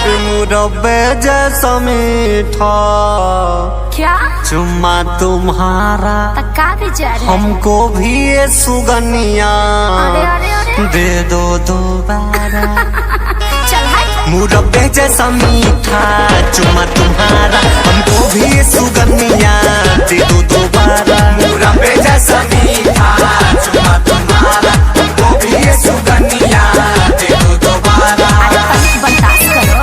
मुरब्बे जैसा मीठा क्या चुम्मा तुम्हारा तक्का विचार है? हमको भी ये सुगनिया अरे अरे अरे दे दो दोबारा। चल हाय। मुरब्बे जैसा मीठा चुम्मा तुम्हारा हमको भी ये सुगनिया दे दो दोबारा। मुरब्बे जैसा मीठा चुम्मा तुम्हारा हमको भी ये सुगनिया दे दो दोबारा। अरे तनिक बर्दाश्त करो।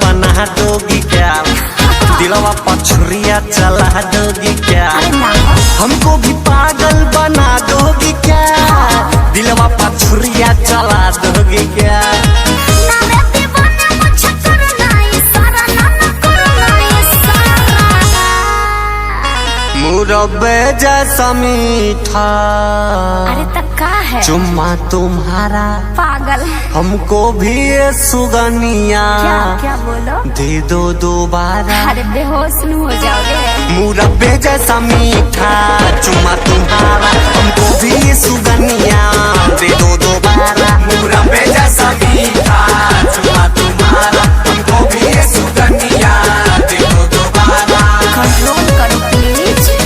बना दोगी क्या दिलवा पछुरिया चला दोगी क्या? हमको भी पागल बना दोगी क्या दिलवा पछुरिया चला दोगी क्या? मुरब्बे जैसा मीठा अरे तक्का है चुम्मा तुम्हारा पागल हमको भी ये सुगनिया क्या क्या बोलो दे दो दोबारा। अरे बेहोश न हो जाओगे। मुरब्बे जैसा मीठा चुम्मा तुम्हारा हमको भी ये सुगनिया दे दो दोबारा। मुरब्बे जैसा मीठा चुम्मा तुम्हारा हमको भी ये सुगनिया दे दो दोबारा। कंट्रोल करो प्लीज।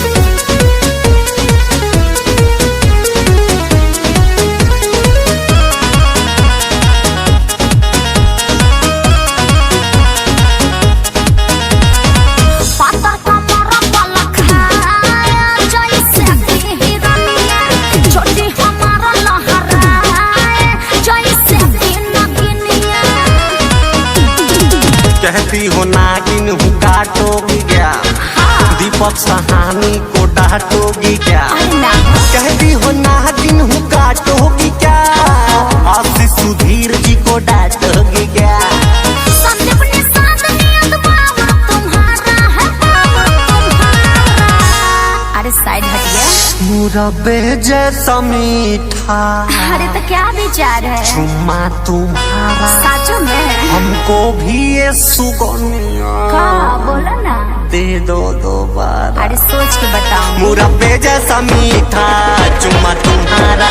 कहती हो नागिन हूँ काटोगी क्या दीपक सहानी को डांटोगी क्या? कहती हो नागिन हूँ काटोगी क्या आशीष सुधीर जी को डांटोगी क्या? अरे साइड हटिए। मुरब्बे जैसा मीठा अरे तो क्या विचार है? चुम्मा तुम्हारा साचो में हमको भी ये सुगनिया का बोलो ना दे दो दोबारा। अरे सोच के बताओ। मुरब्बे जैसा मीठा चुम्मा तुम्हारा